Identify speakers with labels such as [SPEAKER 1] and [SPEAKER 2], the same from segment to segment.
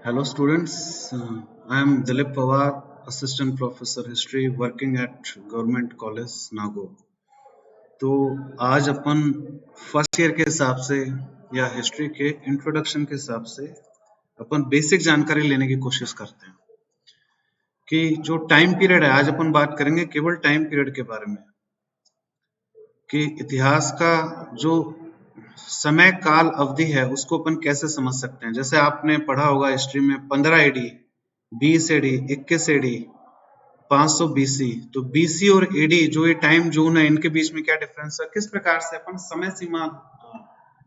[SPEAKER 1] Hello students, I am Dilip Pawar, Assistant Professor History working at Government College Nagau। तो आज अपन first year के हिसाब से या हिस्ट्री के इंट्रोडक्शन के हिसाब से अपन बेसिक जानकारी लेने की कोशिश करते हैं कि जो टाइम पीरियड है, आज अपन बात करेंगे केवल टाइम पीरियड के बारे में कि इतिहास का जो समय काल अवधि है उसको अपन कैसे समझ सकते हैं। जैसे आपने पढ़ा होगा हिस्ट्री में 15 एडी, 20 एडी, 21 एडी, 500 बीसी। तो बीसी और एडी जो ये टाइम जोन है, इनके बीच में क्या डिफरेंस है, किस प्रकार से अपन समय सीमा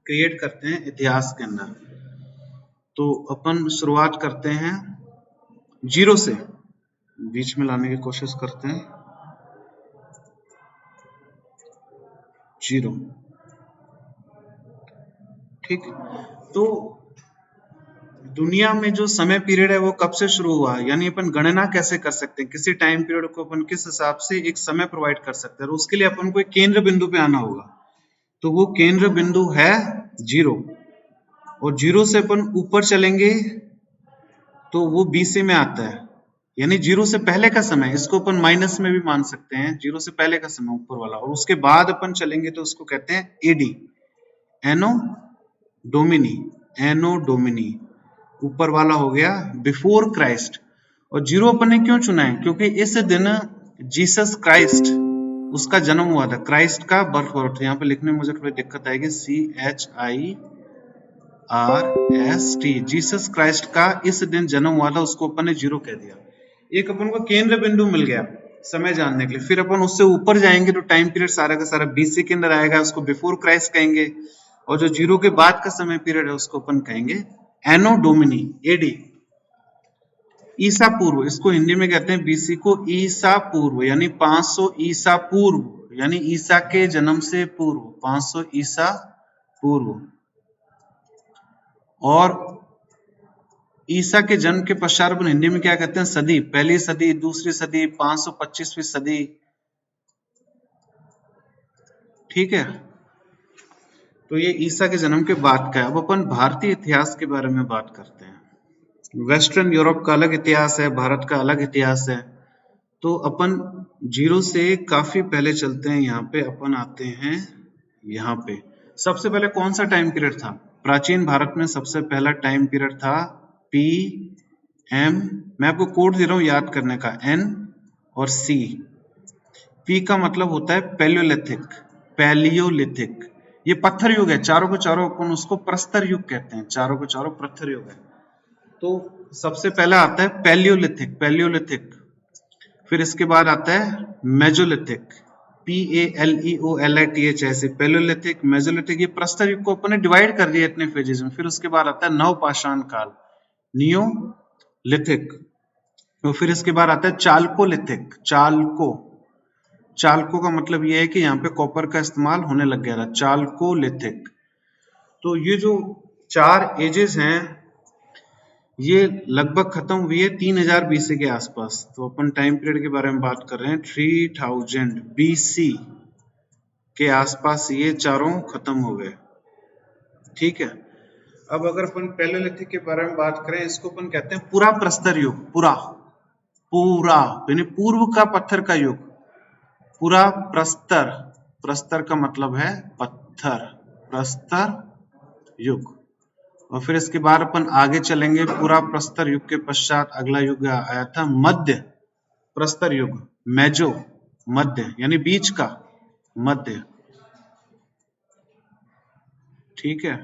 [SPEAKER 1] क्रिएट करते हैं इतिहास के अंदर। तो अपन शुरुआत करते हैं जीरो से, बीच में लाने की कोशिश करते हैं जीरो। ठीक, तो दुनिया में जो समय पीरियड है वो कब से शुरू हुआ, यानी अपन गणना कैसे कर सकते हैं, किसी टाइम पीरियड को अपन किस हिसाब से एक समय प्रोवाइड कर सकते हैं। उसके लिए अपन को एक केंद्र बिंदु पे आना होगा, तो वो केंद्र बिंदु है जीरो, और जीरो से अपन ऊपर चलेंगे तो वो बीसी में आता है, यानी जीरो से पहले का समय। इसको अपन माइनस में भी मान सकते हैं, जीरो से पहले का समय ऊपर वाला। और उसके बाद अपन चलेंगे तो उसको कहते हैं एडी, एनो डोमिनी, एनो डोमिनी, ऊपर वाला हो गया बिफोर क्राइस्ट। और जीरो अपन ने क्यों चुना है, क्योंकि इस दिन जीसस क्राइस्ट, उसका जन्म हुआ था, क्राइस्ट का बर्थ हुआ था। यहाँ पे लिखने में मुझे थोड़ी दिक्कत आएगी, CHIRST, जीसस क्राइस्ट का इस दिन जन्म हुआ था, उसको अपन ने जीरो कह दिया। एक अपन को केंद्र बिंदु मिल गया समय जानने के लिए। फिर अपन उससे ऊपर जाएंगे तो टाइम पीरियड सारा का सारा बीसी के अंदर आएगा, उसको बिफोर क्राइस्ट कहेंगे। और जो जीरो के बाद का समय पीरियड है उसको अपन कहेंगे एनो डोमिनी, एडी, ईसा पूर्व। इसको हिंदी में कहते हैं बीसी को ईसा पूर्व, यानी 500 ईसा पूर्व, यानी ईसा के जन्म से पूर्व, 500 ईसा पूर्व। और ईसा के जन्म के पश्चात अपन हिंदी में क्या कहते हैं, सदी, पहली सदी, दूसरी सदी, 525वीं सदी। ठीक है, तो ये ईसा के जन्म के बाद का है। अब अपन भारतीय इतिहास के बारे में बात करते हैं। वेस्टर्न यूरोप का अलग इतिहास है, भारत का अलग इतिहास है। तो अपन जीरो से काफी पहले चलते हैं, यहाँ पे अपन आते हैं। यहाँ पे सबसे पहले कौन सा टाइम पीरियड था, प्राचीन भारत में सबसे पहला टाइम पीरियड था PM। मैं आपको कोड दे रहा हूँ याद करने का, N और C। P का मतलब होता है पैलियोलिथिक, पैलियोलिथिक, ये पत्थर युग है। चारों को चारों अपन उसको प्रस्तर युग कहते हैं, चारों को चारों पत्थर युग है। तो सबसे पहला आता है पैलियोलिथिक, पैलियोलिथिक। फिर इसके बाद आता है मेजोलिथिक, PALEOLITH, ऐसे पैलियोलिथिक, मेजोलिथिक। ये प्रस्तर युग को अपन ने डिवाइड कर दिया इतने फेजेस में। फिर उसके बाद आता है नवपाषाण काल, नियोलिथिक। तो फिर इसके बाद आता है चाल्कोलिथिक, चाल्को, चाल्को का मतलब ये है कि यहाँ पे कॉपर का इस्तेमाल होने लग गया था, चाल्कोलिथिक। तो ये जो चार एजेस हैं ये लगभग खत्म हुई है 3000 BC के आसपास। तो अपन टाइम पीरियड के बारे में बात कर रहे हैं, 3000 BC के आसपास ये चारों खत्म हो गए। ठीक है, अब अगर अपन पैलियोलिथिक के बारे में बात करें, इसको अपन कहते हैं पूरा प्रस्तर युग, पूरा, पूरा यानी पूर्व का पत्थर का युग, पूरा प्रस्तर, प्रस्तर का मतलब है पत्थर, प्रस्तर युग। और फिर इसके बाद अपन आगे चलेंगे, पूरा प्रस्तर युग के पश्चात अगला युग आया था मध्य प्रस्तर युग, मेजो, मध्य यानी बीच का, मध्य। ठीक है,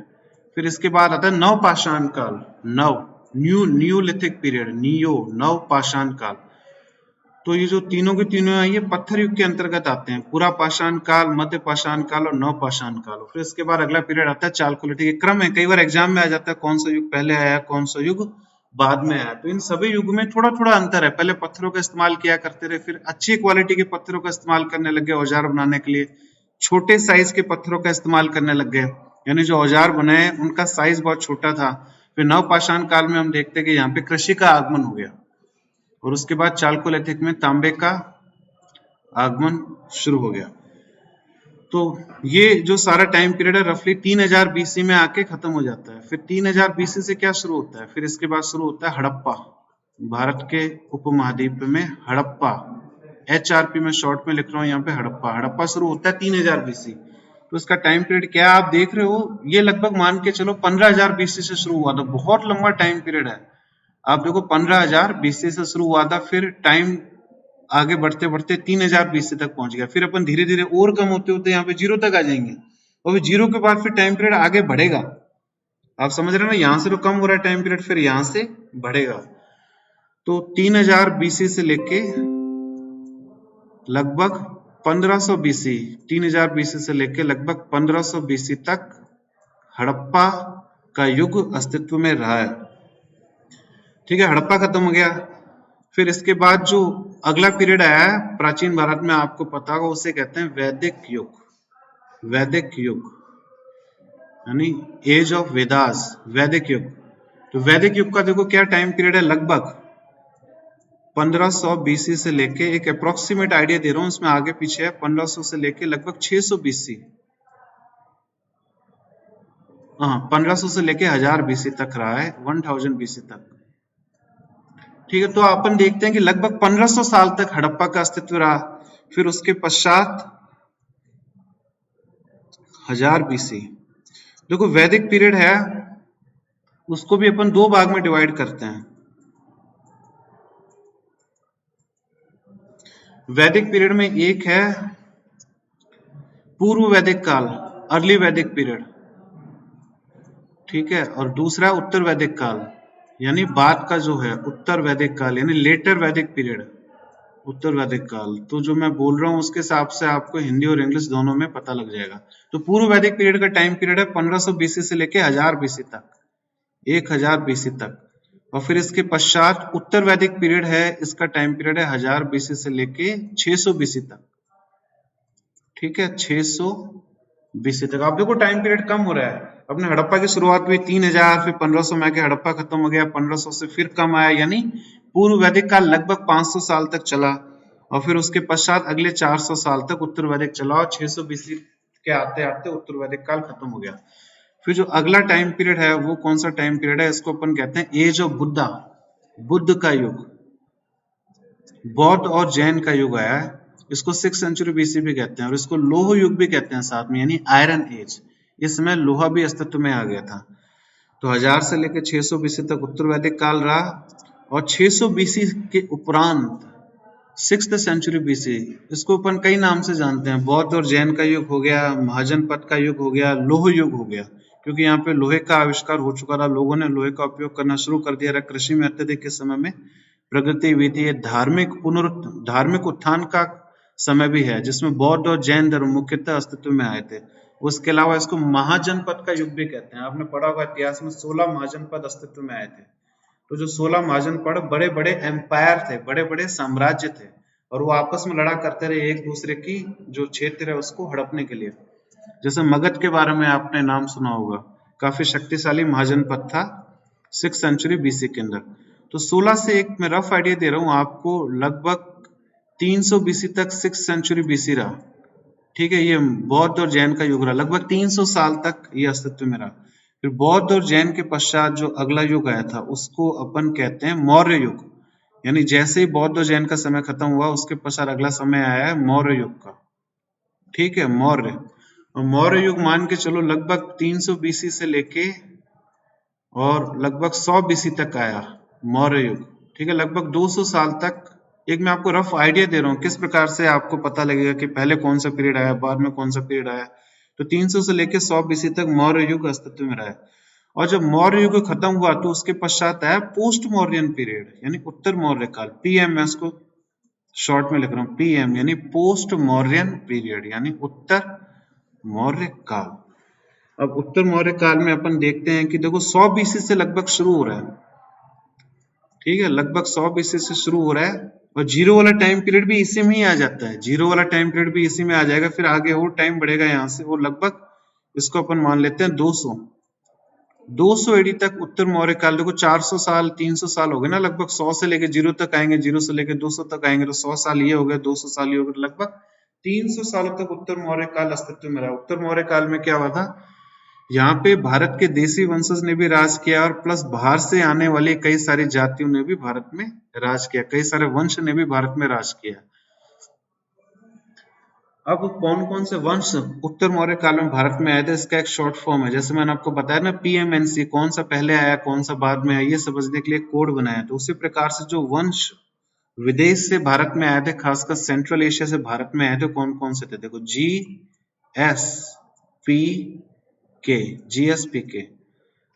[SPEAKER 1] फिर इसके बाद आता है नवपाषाण काल, नव, न्यूलिथिक पीरियड, नवपाषाण काल। तो ये जो तीनों के तीनों है ये पत्थर युग के अंतर्गत आते हैं, पूरा पाषाण काल, मध्य पाषाण काल और नवपाषाण काल। फिर इसके बाद अगला पीरियड आता है चाल्कोलिथिक। एक क्रम है, कई बार एग्जाम में आ जाता है कौन सा युग पहले आया, कौन सा युग बाद में आया। तो इन सभी युग में थोड़ा थोड़ा अंतर है। पहले पत्थरों का इस्तेमाल किया करते रहे, फिर अच्छी क्वालिटी के पत्थरों का इस्तेमाल करने लग गए औजार बनाने के लिए, छोटे साइज के पत्थरों का इस्तेमाल करने लग गए, यानी जो औजार बनाए उनका साइज बहुत छोटा था। फिर नवपाषाण काल में हम देखते हैं कि यहाँ पे कृषि का आगमन हो गया, और उसके बाद चाल्कोलिथिक में तांबे का आगमन शुरू हो गया। तो ये जो सारा टाइम पीरियड है रफली 3000 बीसी में आके खत्म हो जाता है। फिर 3000 बीसी से क्या शुरू होता है, फिर इसके बाद शुरू होता है हड़प्पा। भारत के उपमहाद्वीप में हड़प्पा, HRP में शॉर्ट में लिख रहा हूँ यहाँ पे हड़प्पा। हड़प्पा शुरू होता है 3000 बीसी। तो इसका टाइम पीरियड क्या आप देख रहे हो, ये लगभग मान के चलो 15000 बीसी से शुरू हुआ था। बहुत लंबा टाइम पीरियड है। आप देखो 15000 बीसी से शुरू हुआ था, फिर टाइम आगे बढ़ते बढ़ते 3000 बीसी तक पहुंच गया। फिर अपन धीरे धीरे और कम होते होते यहाँ पे 0 तक आ जाएंगे, और फिर 0 के बाद फिर टाइम पीरियड आगे बढ़ेगा। आप समझ रहे हो ना, यहाँ से तो कम हो रहा है टाइम पीरियड, फिर यहाँ से बढ़ेगा। तो 3000 बीसी से लेके लगभग 1500 बीसी, 3000 बीसी से लेके लगभग 1500 बीसी तक हड़प्पा का युग अस्तित्व में रहा है। ठीक है, हड़प्पा खत्म हो गया। फिर इसके बाद जो अगला पीरियड आया है प्राचीन भारत में, आपको पता होगा, उसे कहते हैं वैदिक युग। वैदिक युग यानी एज ऑफ वेदास, वैदिक युग। तो वैदिक युग का देखो क्या टाइम पीरियड है, लगभग 1500 बीसी से लेके, एक अप्रोक्सीमेट आइडिया दे रहा हूं, इसमें आगे पीछे है, 1500 से लेके लगभग 600 बीसी, हाँ 1500 से लेके 1000 बीसी तक रहा है, 1000 बीसी तक। ठीक है, तो अपन देखते हैं कि लगभग 1500 साल तक हड़प्पा का अस्तित्व रहा। फिर उसके पश्चात 1000 बीसी। देखो वैदिक पीरियड है, उसको भी अपन दो भाग में डिवाइड करते हैं। वैदिक पीरियड में एक है पूर्व वैदिक काल, अर्ली वैदिक पीरियड, ठीक है, और दूसरा उत्तर वैदिक काल, यानी बाद का जो है उत्तर वैदिक काल, यानी लेटर वैदिक पीरियड, उत्तर वैदिक काल। तो जो मैं बोल रहा हूँ उसके हिसाब से आपको हिंदी और इंग्लिश दोनों में पता लग जाएगा। तो पूर्व वैदिक पीरियड का टाइम पीरियड है 1500 बीसी से लेके 1000 बीसी तक, 1000 बीसी तक। और फिर इसके पश्चात उत्तर वैदिक पीरियड है, इसका टाइम पीरियड है 1000 बीसी से लेके 600 बीसी तक। ठीक है, 600 बीसी तक। आप देखो टाइम पीरियड कम हो रहा है। अपने हड़प्पा की शुरुआत हुई 3000, फिर 1500 में आके हड़प्पा खत्म हो गया, 1500 से फिर कम आया, यानी पूर्व वैदिक काल लगभग 500 साल तक चला। और फिर उसके पश्चात अगले 400 साल तक उत्तर वैदिक चला, और 600 बीसी के आते आते उत्तर वैदिक काल खत्म हो गया। फिर जो अगला टाइम पीरियड है वो कौन सा टाइम पीरियड है, इसको अपन कहते हैं एज ऑफ बुद्धा, बुद्ध का युग, बौद्ध और जैन का युग आया है। इसको 6th सेंचुरी बीसी भी कहते हैं, और इसको लोह युग भी कहते हैं साथ में, यानी आयरन एज। इसमें लोहा भी अस्तित्व में आ गया था। तो 1000 से लेकर 600 बीसी तक उत्तर वैदिक काल रहा, और 600 बीसी के उपरांत 6th सेंचुरी बीसी, इसको अपन कई नाम से जानते हैं। बौद्ध और जैन का युग हो गया, महाजनपद का युग हो गया, लोह युग हो गया, क्योंकि यहाँ पे लोहे का आविष्कार हो चुका था, लोगों ने लोहे का उपयोग करना शुरू कर दिया। कृषि में अत्यधिक के समय में प्रगति हुई थी। धार्मिक उत्थान का समय भी है, जिसमें बौद्ध और जैन धर्म मुख्यतः अस्तित्व में आए थे। उसके अलावा इसको महाजनपद का युग भी कहते हैं। आपने पढ़ा होगा इतिहास में 16 महाजनपद अस्तित्व में आए थे। तो जो 16 महाजनपद बड़े बड़े एम्पायर थे, बड़े बड़े साम्राज्य थे, और वो आपस में लड़ा करते रहे एक दूसरे की जो क्षेत्र है उसको हड़पने के लिए। जैसे मगध के बारे में आपने नाम सुना होगा, काफी शक्तिशाली महाजनपद था 6th सेंचुरी बीसी के अंदर। तो 16 से एक मैं रफ आइडिया दे रहा हूँ आपको, लगभग 300 बीसी तक 6th सेंचुरी बीसी रहा। ठीक है, ये बौद्ध और जैन का युग रहा, लगभग 300 साल तक ये अस्तित्व में रहा। फिर बौद्ध और जैन के पश्चात जो अगला युग आया था उसको अपन कहते हैं मौर्य युग, यानी जैसे ही बौद्ध और जैन का समय खत्म हुआ उसके पश्चात अगला समय आया है मौर्य युग का। ठीक है, मौर्य। और मौर्य युग मान के चलो लगभग 300 बीसी से लेके और लगभग 100 बीसी तक आया मौर्य युग। ठीक है, लगभग 200 साल तक। एक मैं आपको रफ आइडिया दे रहा हूँ किस प्रकार से आपको पता लगेगा कि पहले कौन सा पीरियड आया, बाद में कौन सा पीरियड आया। तो 300 से लेके 100 बीसी तक मौर्य युग अस्तित्व में रहा है। और जब मौर्य युग खत्म हुआ तो उसके पश्चात आया पोस्ट मौर्यन पीरियड, यानी उत्तर मौर्य काल, पीएम। मैं इसको शॉर्ट में लिख रहा हूँ पीएम, यानी पोस्ट मौर्यन पीरियड, यानी उत्तर मौर्य काल। अब उत्तर मौर्य काल में अपन देखते हैं कि देखो 100 बीसी से लगभग शुरू हो रहा है। ठीक है, लगभग 100 बीसी से शुरू हो रहा है, और जीरो वाला टाइम पीरियड भी इसी में ही आ जाता है। जीरो वाला टाइम पीरियड भी इसी में आ जाएगा। फिर आगे और टाइम बढ़ेगा यहाँ से, वो लगभग इसको अपन मान लेते हैं 200 एडी तक उत्तर मौर्य काल। देखो 400 साल 300 साल हो गए ना, लगभग 100 से लेके 0 तक आएंगे, 0 से लेके 200 तक आएंगे, तो 100 साल ये हो गए, 200 साल ये हो गए, लगभग 300 सालों तक उत्तर मौर्य काल अस्तित्व में रहा। उत्तर मौर्य काल में क्या हुआ था, यहाँ पे भारत के देसी वंशज ने भी राज किया और प्लस बाहर से आने वाली कई सारी जातियों ने भी भारत में राज किया, कई सारे वंश ने भी भारत में राज किया। अब कौन कौन से वंश उत्तर मौर्य काल में भारत में आए थे, इसका एक शॉर्ट फॉर्म है। जैसे मैंने आपको बताया ना PMNC, कौन सा पहले आया कौन सा बाद में आया, ये समझने के लिए कोड बनाया। तो उसी प्रकार से जो वंश विदेश से भारत में आए थे, खासकर सेंट्रल एशिया से भारत में आए थे, कौन कौन से थे, देखो GSPK।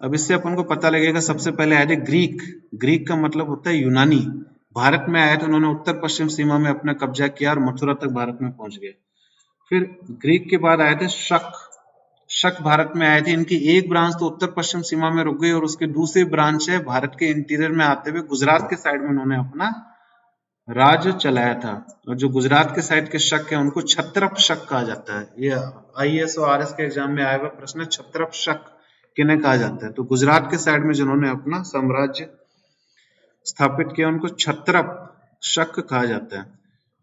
[SPEAKER 1] अब इससे अपन को पता लगेगा, सबसे पहले आए थे ग्रीक। ग्रीक का मतलब होता है यूनानी। भारत में आए थे, उन्होंने उत्तर पश्चिम सीमा में अपना कब्जा किया और मथुरा तक भारत में पहुंच गए। फिर ग्रीक के बाद आए थे शक। शक भारत में आए थे, इनकी एक ब्रांच तो उत्तर पश्चिम सीमा में रुक गई और उसकी दूसरी ब्रांच है भारत के इंटीरियर में आते हुए गुजरात के साइड में उन्होंने अपना राज चलाया था। और जो गुजरात के साइड के शक है उनको क्षत्रप शक कहा जाता है। ये IAS और RS के एग्जाम में आया हुआ प्रश्न है, क्षत्रप शक किन्हें कहा जाता है। तो गुजरात के साइड में जिन्होंने अपना साम्राज्य स्थापित किया उनको क्षत्रप शक कहा जाता है।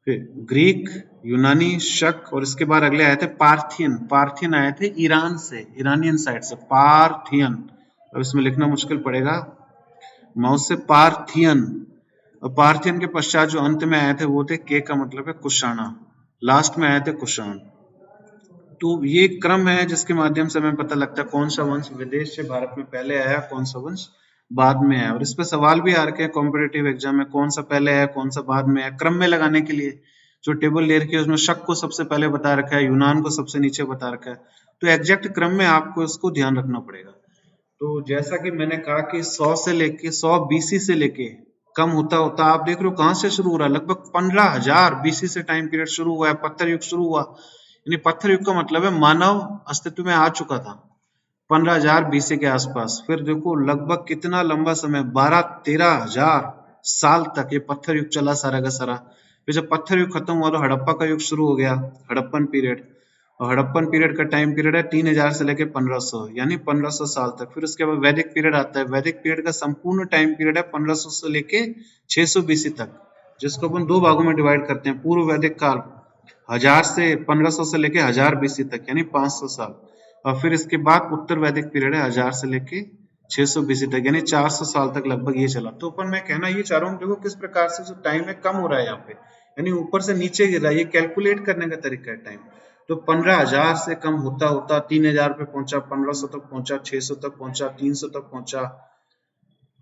[SPEAKER 1] फिर ग्रीक, यूनानी, शक, और इसके बाद अगले आए थे पार्थियन। पार्थियन आए थे ईरान से, ईरानियन साइड से, पार्थियन। अब इसमें लिखना मुश्किल पड़ेगा माउस से, पार्थियन। और पार्थियन के पश्चात जो अंत में आए थे वो थे, के का मतलब है कुषाणा, लास्ट में आए थे कुषाण। तो ये क्रम है जिसके माध्यम से हमें पता लगता है कौन सा वंश विदेश से भारत में पहले आया, कौन सा वंश बाद में आया। और इस पे सवाल भी आ रखे हैं कॉम्पिटेटिव एग्जाम में, कौन सा पहले आया कौन सा बाद में आया। क्रम में लगाने के लिए जो टेबल ले रखी है उसमें शक को सबसे पहले बता रखा है, यूनान को सबसे नीचे बता रखा है। तो एग्जैक्ट क्रम में आपको इसको ध्यान रखना पड़ेगा। तो जैसा कि मैंने कहा कि 100 BC से लेके कम होता होता आप देख रहे हो कहां से शुरू हो रहा है, लगभग 15,000 BC से टाइम पीरियड शुरू हुआ है, पत्थर युग शुरू हुआ। यानी पत्थर युग का मतलब है मानव अस्तित्व में आ चुका था 15,000 BC के आसपास। फिर देखो लगभग कितना लंबा समय, 12-13 हजार साल तक ये पत्थर युग चला सारा का सारा। फिर जब पत्थर युग खत्म हुआ तो हड़प्पा का युग शुरू हो गया, हड़प्पन पीरियड। और हड़प्पन पीरियड का टाइम पीरियड है 3000 से लेके 1500, यानी 1500 साल तक। फिर उसके बाद वैदिक पीरियड आता है। वैदिक पीरियड का संपूर्ण टाइम पीरियड है 1500 से लेके 600 BC तक, जिसको अपन दो भागों में डिवाइड करते हैं। पूर्व वैदिक काल 1000 से 1500 से लेके 1000 BC तक, यानी 500 साल। और फिर इसके बाद उत्तर वैदिक पीरियड है 1000 से लेके 600 BC तक, यानी 400 साल तक लगभग ये चला। तो अपन मैं कहना ये चाह रहा हूँ, देखो किस प्रकार से जो टाइम है कम हो रहा है यहाँ पे, यानी ऊपर से नीचे गिर रहा है। ये कैलकुलेट करने का तरीका है टाइम। तो 15,000 से कम होता होता 3000 पे पहुंचा, 1500 तक पहुंचा, 600 तक पहुंचा, 300 तक पहुंचा,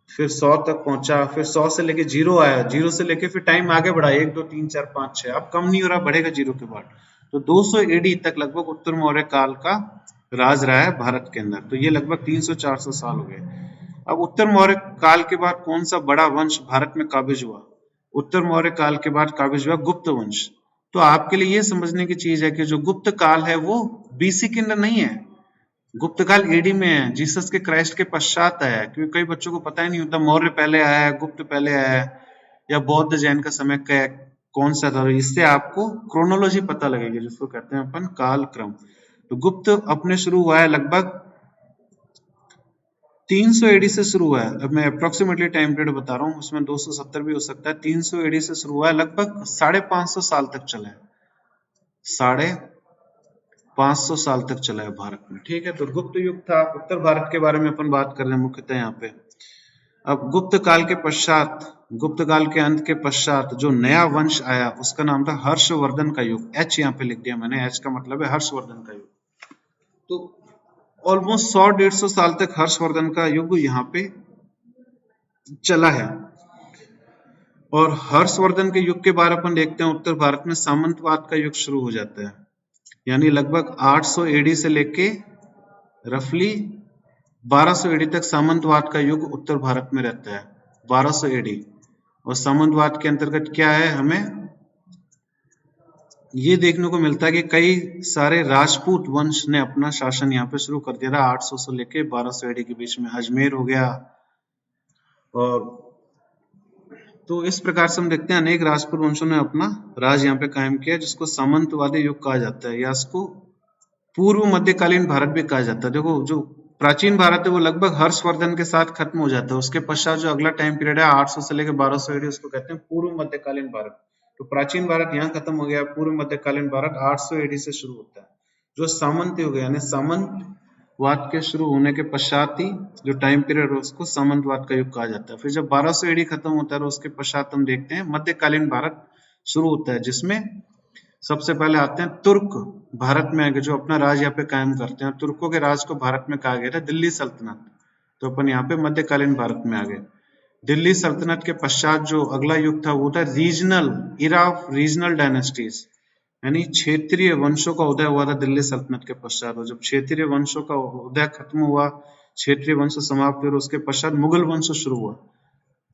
[SPEAKER 1] फिर 100 तक पहुंचा, फिर 100 से लेके 0 आया, 0 से लेके फिर टाइम आगे बढ़ा, 1 2 3 4 5 6, अब कम नहीं हो रहा, बढ़ेगा 0 के बाद। तो 200 AD तक लगभग उत्तर मौर्य काल का राज रहा है भारत के अंदर। तो ये लगभग 300-400 साल हो गए। अब उत्तर मौर्य काल के बाद कौन सा बड़ा वंश भारत में काबिज हुआ? उत्तर मौर्य काल के बाद काबिज हुआ गुप्त वंश। तो आपके लिए ये समझने की चीज है कि जो गुप्त काल है वो BC के अंदर नहीं है, गुप्त काल AD में है, जीसस के क्राइस्ट के पश्चात आया है। क्योंकि कई बच्चों को पता ही नहीं होता मौर्य पहले आया है, गुप्त पहले आया है, या बौद्ध जैन का समय कौन सा था। इससे आपको क्रोनोलॉजी पता लगेगी, जिसको कहते हैं अपन काल क्रम। तो गुप्त अपने शुरू हुआ है लगभग 300 AD से शुरू हुआ है। अब मैं अप्रोक्सीमेटली टाइम पीरियड बता रहा हूँ, उसमें 270 भी हो सकता है। 300 AD से शुरू हुआ है, लगभग 550 साल तक चला है, 550 साल तक चला है भारत में। ठीक है, तो गुप्त युग था। उत्तर भारत के बारे में अपन बात कर रहे हैं मुख्यतः यहाँ पे। अब गुप्त काल के पश्चात, गुप्त काल के अंत के पश्चात जो नया वंश आया उसका नाम था हर्षवर्धन का युग। H यहाँ पे लिख दिया मैंने, H का मतलब है हर्षवर्धन का युग। तो ऑलमोस्ट 100-150 साल तक हर्षवर्धन का युग यहाँ पे चला है। और हर्षवर्धन के युग के बाद अपन देखते हैं उत्तर भारत में सामंतवाद का युग शुरू हो जाता है, यानी लगभग 800 AD से लेके रफली 1200 AD तक सामंतवाद का युग उत्तर भारत में रहता है, 1200 AD। और सामंतवाद के अंतर्गत क्या है, हमें ये देखने को मिलता है कि कई सारे राजपूत वंश ने अपना शासन यहाँ पे शुरू कर दिया था 800 से लेके 1200 AD के बीच में। अजमेर हो गया, और तो इस प्रकार से हम देखते हैं अनेक राजपूत वंशों ने अपना राज यहाँ पे कायम किया, जिसको सामंतवादी युग कहा जाता है, या इसको पूर्व मध्यकालीन भारत भी कहा जाता है। देखो जो प्राचीन भारत है वो लगभग हर्षवर्धन के साथ खत्म हो जाता है। उसके पश्चात जो अगला टाइम पीरियड है 800 से लेकर 1200 AD, उसको कहते हैं पूर्व मध्यकालीन भारत। तो तो प्राचीन भारत यहाँ खत्म हो गया। पूर्व मध्यकालीन भारत 800 एडी से शुरू होता है। जो सामंत युग है यानी सामंतवाद के शुरू होने के पश्चात ही जो टाइम पीरियड है उसको सामंतवाद का युग कहा जाता है। फिर जब 1200 एडी खत्म होता है तो उसके पश्चात हम देखते हैं मध्यकालीन भारत शुरू होता है, जिसमें सबसे पहले आते हैं तुर्क भारत में आगे जो अपना राज यहाँ पे कायम करते हैं। तुर्कों के राज को भारत में कहा गया था दिल्ली सल्तनत। तो अपन यहाँ पे मध्यकालीन भारत में आ गए। दिल्ली सल्तनत के पश्चात जो अगला युग था वो था regional era of regional dynasties, यानी क्षेत्रीय वंशों का उदय हुआ था दिल्ली सल्तनत के पश्चात। और जब क्षेत्रीय वंशों का उदय खत्म हुआ, क्षेत्रीय वंश समाप्त हुए, उसके पश्चात मुगल वंश शुरू हुआ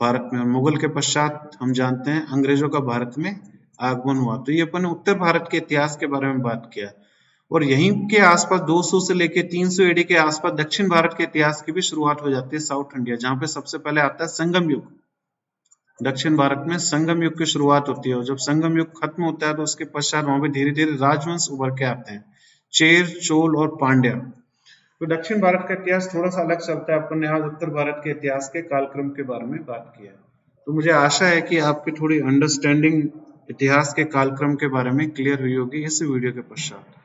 [SPEAKER 1] भारत में। और मुगल के पश्चात हम जानते हैं अंग्रेजों का भारत में आगमन हुआ। तो ये अपन उत्तर भारत के इतिहास के बारे में बात किया। और यहीं के आसपास 200 से लेके 300 एडी के आसपास दक्षिण भारत के इतिहास की भी शुरुआत हो जाती है, साउथ इंडिया, जहां पे सबसे पहले आता है संगम युग। दक्षिण भारत में संगम युग की शुरुआत होती है। और जब संगम युग खत्म होता है तो उसके पश्चात वहां पे धीरे धीरे राजवंश उभर के आते हैं, चेर, चोल और पांड्या। तो दक्षिण भारत का इतिहास थोड़ा सा अलग चलता है। अपन ने आज उत्तर भारत के इतिहास के कालक्रम के बारे में बात किया। तो मुझे आशा है कि आपकी थोड़ी अंडरस्टैंडिंग इतिहास के कालक्रम के बारे में क्लियर हुई होगी इस वीडियो के पश्चात।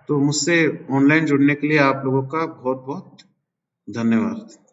[SPEAKER 1] तो मुझसे ऑनलाइन जुड़ने के लिए आप लोगों का बहुत बहुत धन्यवाद।